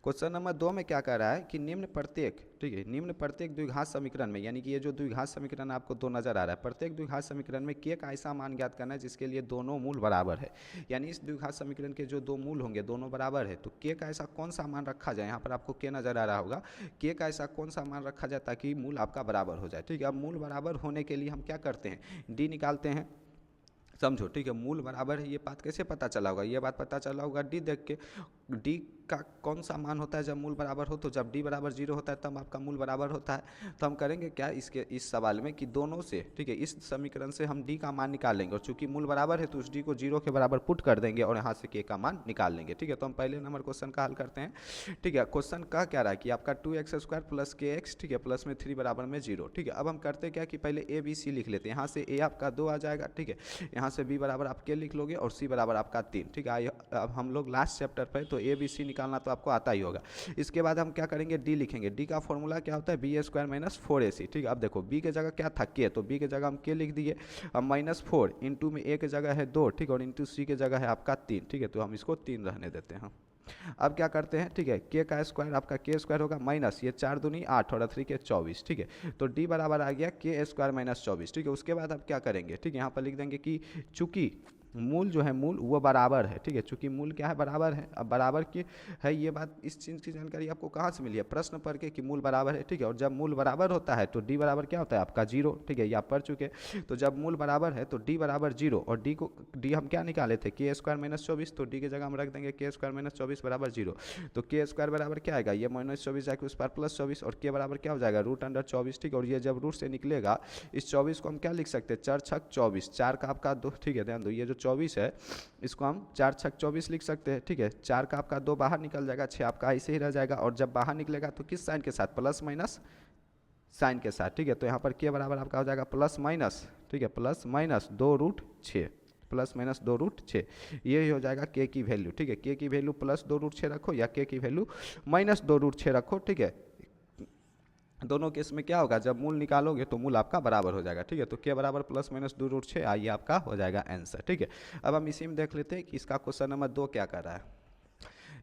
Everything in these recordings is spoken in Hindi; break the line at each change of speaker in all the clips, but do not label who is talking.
क्वेश्चन नंबर 2 में क्या कह रहा है कि निम्न प्रत्येक, ठीक है, निम्न प्रत्येक द्विघात समीकरण में, यानी कि ये जो द्विघात समीकरण आपको दो नजर आ रहा है, प्रत्येक द्विघात समीकरण में के का ऐसा मान ज्ञात करना है जिसके लिए दोनों मूल बराबर है। यानी इस द्विघात समीकरण के जो दो मूल होंगे दोनों बराबर है, तो के का ऐसा कौन सा मान रखा जाए, यहाँ पर आपको के नजर आ रहा होगा, के का ऐसा कौन सा मान रखा जाए ताकि मूल आपका बराबर हो जाए। ठीक है, अब मूल बराबर होने के लिए हम क्या करते हैं, डी निकालते हैं, समझो। ठीक है, मूल बराबर है, ये बात कैसे पता चला होगा, ये बात पता चला होगा डी देख के। डी का कौन सा मान होता है जब मूल बराबर हो, तो जब डी बराबर 0 होता है तब आपका मूल बराबर होता है। तो हम करेंगे क्या इसके इस सवाल में कि दोनों से, ठीक है, इस समीकरण से हम डी का मान निकाल लेंगे और चूंकि मूल बराबर है तो उस डी को 0 के बराबर पुट कर देंगे और यहाँ से के का मान निकाल लेंगे। ठीक है, तो हम पहले नंबर क्वेश्चन का हल करते हैं। ठीक है, क्वेश्चन का क्या रहा है कि आपका 2x² प्लस के एक्स, ठीक है, प्लस में 3 बराबर में 0। ठीक है, अब हम करते क्या कि पहले ए बी सी लिख लेते हैं। यहाँ से ए आपका 2 आ जाएगा, ठीक है, यहाँ से बी बराबर आप के लिख लोगे और सी बराबर आपका 3। ठीक है, अब हम लोग लास्ट चैप्टर पे, तो ए बी सी निकालना तो आपको आता ही होगा। इसके बाद हम क्या करेंगे, डी लिखेंगे। डी का फॉर्मूला क्या होता है, बी² माइनस 4ac। ठीक है, अब देखो बी के जगह क्या था के, तो बी के जगह हम के लिख दिए। अब -4 इंटू में ए के जगह है 2, ठीक है, और इंटू सी के जगह है आपका 3। ठीक है, तो हम इसको 3 रहने देते हैं। अब क्या करते हैं, ठीक है, के का स्क्वायर आपका के² होगा माइनस ये 4 दूनी 8 और 3 के 24। ठीक है, तो डी बराबर आ गया के² माइनस 24। ठीक है, उसके बाद आप क्या करेंगे, ठीक है, यहाँ पर लिख देंगे कि चूंकि मूल जो है मूल वो बराबर है। ठीक है, चूंकि मूल क्या है, बराबर है। अब बराबर की है ये बात, इस चीज़ की जानकारी आपको कहाँ से मिली है, प्रश्न पढ़ के कि मूल बराबर है। ठीक है, और जब मूल बराबर होता है तो डी बराबर क्या होता है आपका 0। ठीक है, ये आप पढ़ चुके। तो जब मूल बराबर है तो डी बराबर 0 और डी हम क्या निकाले थे, के² माइनस 24, तो डी की जगह हम रख देंगे के² माइनस 24 बराबर 0। तो के² बराबर क्या आएगा, ये -24 जाके उस पर प्लस 24 और के बराबर क्या हो जाएगा √24। ठीक है, और ये जब रूट से निकलेगा इस 24 को हम क्या लिख सकते हैं, 4 छक 24, 4 का आपका 2। ठीक है, ध्यान दो, ये जो 24 है इसको हम 4 छक 24 लिख सकते हैं। ठीक है, 4 का आपका 2 बाहर निकल जाएगा, 6 आपका ऐसे ही रह जाएगा, और जब बाहर निकलेगा तो किस साइन के साथ, प्लस माइनस साइन के साथ। ठीक है, तो यहाँ पर के बराबर आपका हो जाएगा प्लस माइनस, ठीक है, प्लस माइनस 2√6, प्लस माइनस 2√6, ये हो जाएगा के की वैल्यू। ठीक है, के की वैल्यू प्लस 2√6 रखो या के की वैल्यू माइनस 2√6 रखो। ठीक है, दोनों केस में क्या होगा, जब मूल निकालोगे तो मूल आपका बराबर हो जाएगा। ठीक है, तो के बराबर प्लस माइनस 2√6 आइए आपका हो जाएगा आंसर। ठीक है, अब हम इसी में देख लेते हैं कि इसका क्वेश्चन नंबर 2 क्या कर रहा है।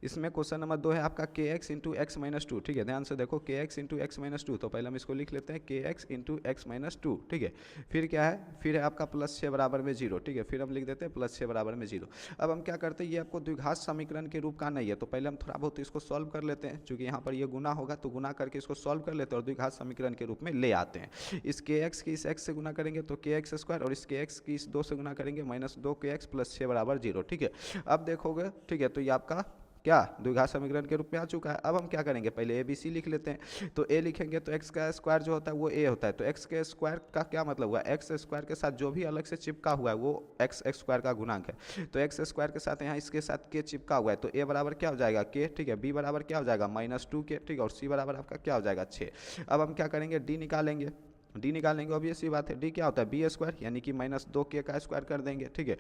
इसमें क्वेश्चन नंबर 2 है आपका के एक्स इंटू एक्स माइनस 2। ठीक है, ध्यान से देखो, के एक्स इंटू एक्स माइनस 2, तो पहले हम इसको लिख लेते हैं के एक्स इंटू एक्स माइनस 2। ठीक है, फिर क्या है, फिर है आपका प्लस 6 बराबर में 0। ठीक है, फिर हम लिख देते हैं प्लस 6 बराबर में 0। अब हम क्या करते हैं, ये आपको द्विघात समीकरण के रूप का नहीं है, तो पहले हम थोड़ा बहुत इसको सॉल्व कर लेते हैं। चूँकि यहाँ पर ये गुना होगा तो गुना करके इसको सॉल्व कर लेते हैं और द्विघात समीकरण के रूप में ले आते हैं। इस के एक्स की इस एक्स से गुना करेंगे तो के एक्स स्क्वायर, और इस के एक्स की इस 2 से गुना करेंगे -2 के एक्स प्लस 6 बराबर 0। ठीक है, अब देखोगे, ठीक है, तो ये आपका क्या द्विघात समीकरण के रूप में आ चुका है। अब हम क्या करेंगे, पहले ए बी सी लिख लेते हैं। तो ए लिखेंगे तो एक्स का स्क्वायर जो होता है वो ए होता है, तो एक्स के स्क्वायर का क्या मतलब हुआ, एक्स स्क्वायर के साथ जो भी अलग से चिपका हुआ है वो एक्स स्क्वायर का गुणांक है। तो एक्स स्क्वायर के साथ यहाँ इसके साथ के चिपका हुआ है, तो ए बराबर क्या हो जाएगा के। ठीक है, बी बराबर क्या हो जाएगा -2 के। ठीक है, और सी बराबर आपका क्या हो जाएगा 6। अब हम क्या करेंगे, डी निकालेंगे। डी निकालेंगे, ऑब्वियस बात है, डी क्या होता है बी² यानी कि -2 के का स्क्वायर कर देंगे। ठीक है,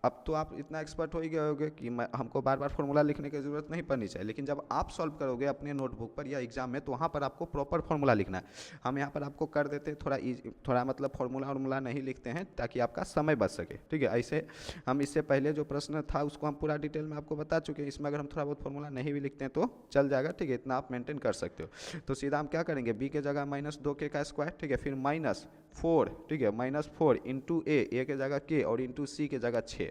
अब तो आप इतना एक्सपर्ट हो ही गए होगे कि हमको बार बार फॉर्मूला लिखने की ज़रूरत नहीं पड़नी चाहिए, लेकिन जब आप सॉल्व करोगे अपने नोटबुक पर या एग्जाम में तो वहाँ पर आपको प्रॉपर फॉर्मूला लिखना है। हम यहाँ पर आपको कर देते हैं थोड़ा मतलब फॉर्मूला नहीं लिखते हैं ताकि आपका समय बच सके। ठीक है, ऐसे हम इससे पहले जो प्रश्न था उसको हम पूरा डिटेल में आपको बता चुके हैं। इसमें अगर हम थोड़ा बहुत फॉर्मूला नहीं भी लिखते हैं तो चल जाएगा। ठीक है, इतना आप मेंटेन कर सकते हो। तो सीधा हम क्या करेंगे, बी के जगह -2 के का स्क्वायर, ठीक है, फिर -4, ठीक है, -4 इंटू ए के जगह के और इंटू सी के जगह 6।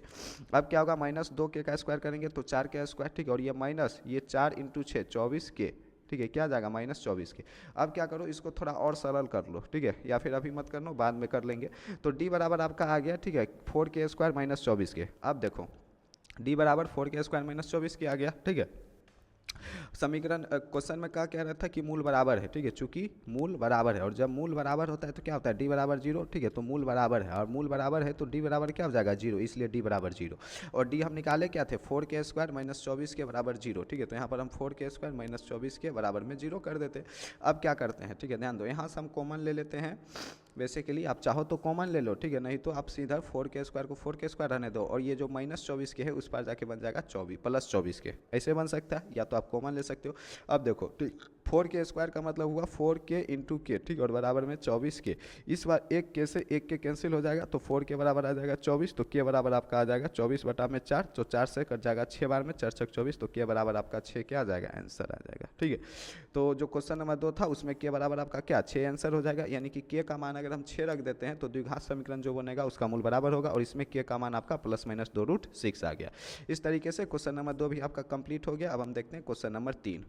अब क्या होगा, -2 के का स्क्वायर करेंगे तो 4 के स्क्वायर। ठीक है, और ये माइनस ये 4 इंटू 6 24 के। ठीक है, क्या जाएगा -24 के। अब क्या करो, इसको थोड़ा और सरल कर लो। ठीक है, या फिर अभी मत कर लो, बाद में कर लेंगे। तो डी बराबर आपका आ गया, ठीक है, 4 के स्क्वायर -24 के। अब देखो डी बराबर 4 के स्क्वायर -24 के आ गया। ठीक है, समीकरण क्वेश्चन में क्या कह रहा था कि मूल बराबर है। ठीक है, चूंकि मूल बराबर है और जब मूल बराबर होता है तो क्या होता है, डी बराबर 0। ठीक है, तो मूल बराबर है और मूल बराबर है तो डी बराबर क्या हो जाएगा 0, इसलिए डी बराबर 0। और डी हम निकाले क्या थे, 4 के स्क्वायर -24 के बराबर 0। ठीक है, तो यहाँ पर हम 4 के स्क्वायर -24 के बराबर में 0 कर देते। अब क्या करते हैं, ठीक है, ध्यान दो, यहाँ से हम कॉमन ले लेते हैं। बेसिकली आप चाहो तो कॉमन ले लो, ठीक है, नहीं तो आप सीधा 4 के स्क्वायर को 4 के स्क्वायर रहने दो और ये जो -24 के है उस पर जाके बन जाएगा 24 +24 के, ऐसे बन सकता है, या तो आप कॉमन ले सकते हो। अब देखो, 4k² का मतलब हुआ 4k इंटू के, ठीक है, और बराबर में 24k। इस बार एक के से एक के कैंसिल हो जाएगा तो 4 के बराबर आ जाएगा 24, तो के बराबर आपका आ जाएगा 24/4, तो 4 से कट जाएगा 6 बार में, 4 छक 24, तो के बराबर आपका 6 क्या आ जाएगा, आंसर आ जाएगा। ठीक है, तो जो क्वेश्चन नंबर 2 था उसमें के बराबर आपका क्या 6 आंसर हो जाएगा, यानी कि के का मान अगर हम 6 रख देते हैं तो द्विघात समीकरण जो बनेगा उसका मूल बराबर होगा, और इसमें के का मान आपका ±2√6 आ गया। इस तरीके से क्वेश्चन नंबर 2 भी आपका कंप्लीट हो गया। अब हम देखते हैं क्वेश्चन नंबर 3।